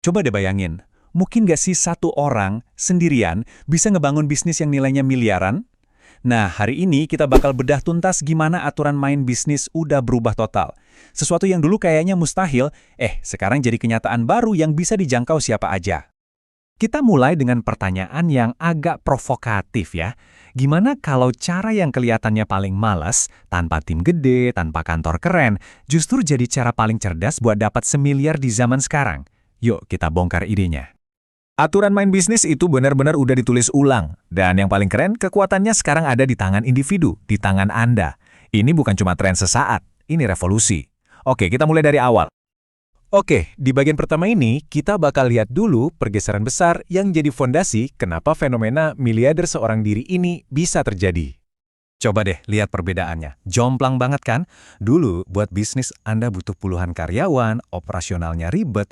Coba deh bayangin, mungkin nggak sih satu orang sendirian bisa ngebangun bisnis yang nilainya miliaran? Nah, hari ini kita bakal bedah tuntas gimana aturan main bisnis udah berubah total. Sesuatu yang dulu kayaknya mustahil, sekarang jadi kenyataan baru yang bisa dijangkau siapa aja. Kita mulai dengan pertanyaan yang agak provokatif ya. Gimana kalau cara yang kelihatannya paling malas, tanpa tim gede, tanpa kantor keren, justru jadi cara paling cerdas buat dapat semiliar di zaman sekarang? Yuk kita bongkar idenya. Aturan main bisnis itu benar-benar udah ditulis ulang. Dan yang paling keren, kekuatannya sekarang ada di tangan individu, di tangan Anda. Ini bukan cuma tren sesaat, ini revolusi. Oke, kita mulai dari awal. Oke, di bagian pertama ini, kita bakal lihat dulu pergeseran besar yang jadi fondasi kenapa fenomena miliarder seorang diri ini bisa terjadi. Coba deh lihat perbedaannya. Jomplang banget kan? Dulu buat bisnis Anda butuh puluhan karyawan, operasionalnya ribet,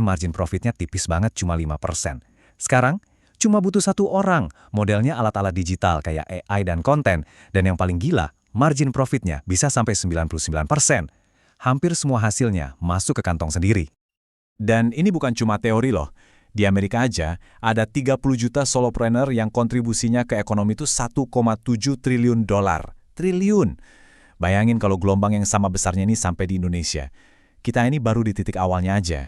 margin profitnya tipis banget cuma 5%. Sekarang, cuma butuh satu orang, modelnya alat-alat digital kayak AI dan konten, dan yang paling gila, margin profitnya bisa sampai 99%. Hampir semua hasilnya masuk ke kantong sendiri. Dan ini bukan cuma teori loh. Di Amerika aja, ada 30 juta solopreneur yang kontribusinya ke ekonomi itu 1,7 triliun dolar. Triliun! Bayangin kalau gelombang yang sama besarnya ini sampai di Indonesia. Kita ini baru di titik awalnya aja.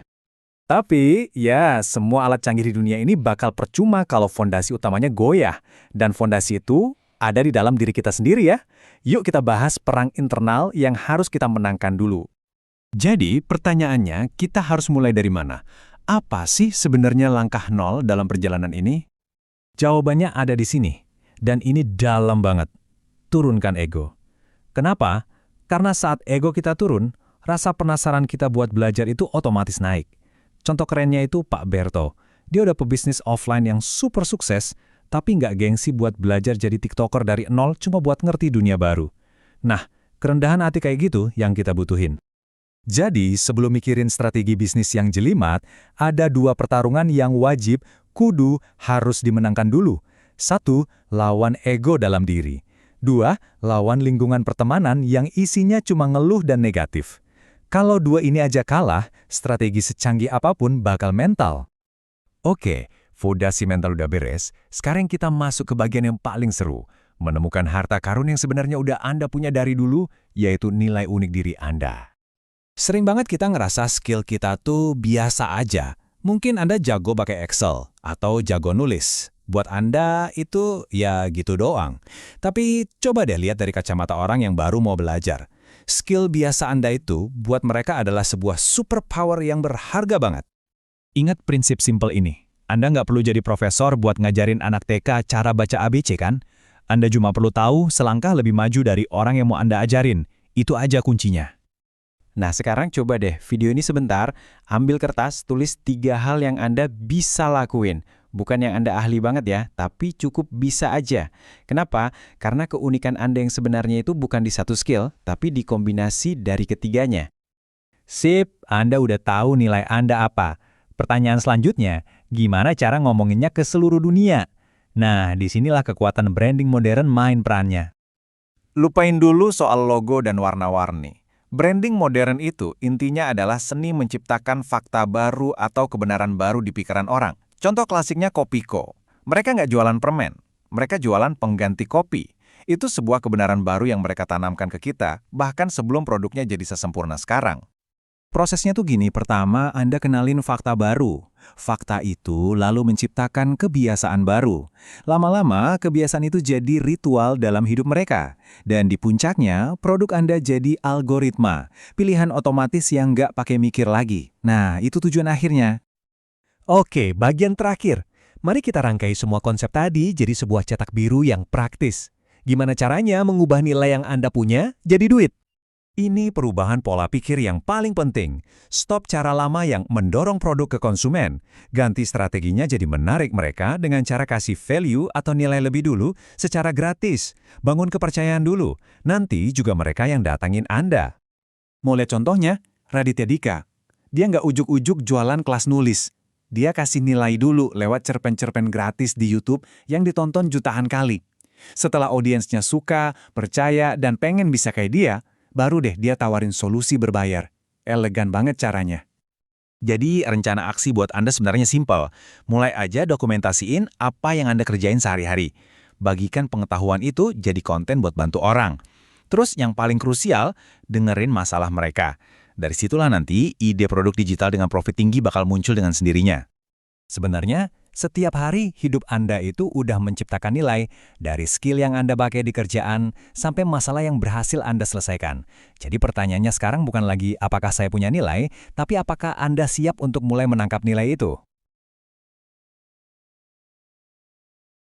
Tapi, ya, semua alat canggih di dunia ini bakal percuma kalau fondasi utamanya goyah. Dan fondasi itu ada di dalam diri kita sendiri ya. Yuk kita bahas perang internal yang harus kita menangkan dulu. Jadi, pertanyaannya, kita harus mulai dari mana? Apa sih sebenarnya langkah nol dalam perjalanan ini? Jawabannya ada di sini. Dan ini dalam banget. Turunkan ego. Kenapa? Karena saat ego kita turun, rasa penasaran kita buat belajar itu otomatis naik. Contoh kerennya itu Pak Berto. Dia udah pebisnis offline yang super sukses, tapi nggak gengsi buat belajar jadi TikToker dari nol cuma buat ngerti dunia baru. Nah, kerendahan hati kayak gitu yang kita butuhin. Jadi, sebelum mikirin strategi bisnis yang jelimat, ada dua pertarungan yang wajib, kudu, harus dimenangkan dulu. Satu, lawan ego dalam diri. Dua, lawan lingkungan pertemanan yang isinya cuma ngeluh dan negatif. Kalau dua ini aja kalah, strategi secanggih apapun bakal mental. Oke, fondasi mental udah beres, sekarang kita masuk ke bagian yang paling seru. Menemukan harta karun yang sebenarnya udah Anda punya dari dulu, yaitu nilai unik diri Anda. Sering banget kita ngerasa skill kita tuh biasa aja. Mungkin Anda jago pakai Excel atau jago nulis. Buat Anda itu ya gitu doang. Tapi coba deh lihat dari kacamata orang yang baru mau belajar. Skill biasa Anda itu buat mereka adalah sebuah superpower yang berharga banget. Ingat prinsip simple ini. Anda nggak perlu jadi profesor buat ngajarin anak TK cara baca ABC kan? Anda cuma perlu tahu selangkah lebih maju dari orang yang mau Anda ajarin. Itu aja kuncinya. Nah, sekarang coba deh video ini sebentar, ambil kertas, tulis 3 hal yang Anda bisa lakuin. Bukan yang Anda ahli banget ya, tapi cukup bisa aja. Kenapa? Karena keunikan Anda yang sebenarnya itu bukan di satu skill, tapi di kombinasi dari ketiganya. Sip, Anda udah tahu nilai Anda apa. Pertanyaan selanjutnya, gimana cara ngomonginnya ke seluruh dunia? Nah, disinilah kekuatan branding modern main perannya. Lupain dulu soal logo dan warna-warni. Branding modern itu intinya adalah seni menciptakan fakta baru atau kebenaran baru di pikiran orang. Contoh klasiknya Kopiko. Mereka nggak jualan permen, mereka jualan pengganti kopi. Itu sebuah kebenaran baru yang mereka tanamkan ke kita, bahkan sebelum produknya jadi sesempurna sekarang. Prosesnya tuh gini, pertama Anda kenalin fakta baru. Fakta itu lalu menciptakan kebiasaan baru. Lama-lama, kebiasaan itu jadi ritual dalam hidup mereka. Dan di puncaknya, produk Anda jadi algoritma. Pilihan otomatis yang nggak pakai mikir lagi. Nah, itu tujuan akhirnya. Oke, bagian terakhir. Mari kita rangkai semua konsep tadi jadi sebuah cetak biru yang praktis. Gimana caranya mengubah nilai yang Anda punya jadi duit? Ini perubahan pola pikir yang paling penting. Stop cara lama yang mendorong produk ke konsumen. Ganti strateginya jadi menarik mereka dengan cara kasih value atau nilai lebih dulu secara gratis. Bangun kepercayaan dulu. Nanti juga mereka yang datangin Anda. Mau lihat contohnya? Raditya Dika. Dia nggak ujuk-ujuk jualan kelas nulis. Dia kasih nilai dulu lewat cerpen-cerpen gratis di YouTube yang ditonton jutaan kali. Setelah audiensnya suka, percaya, dan pengen bisa kayak dia, baru deh dia tawarin solusi berbayar. Elegan banget caranya. Jadi, rencana aksi buat Anda sebenarnya simpel. Mulai aja dokumentasiin apa yang Anda kerjain sehari-hari. Bagikan pengetahuan itu jadi konten buat bantu orang. Terus yang paling krusial, dengerin masalah mereka. Dari situlah nanti ide produk digital dengan profit tinggi bakal muncul dengan sendirinya. Sebenarnya, setiap hari hidup Anda itu udah menciptakan nilai dari skill yang Anda pakai di kerjaan sampai masalah yang berhasil Anda selesaikan. Jadi pertanyaannya sekarang bukan lagi apakah saya punya nilai, tapi apakah Anda siap untuk mulai menangkap nilai itu?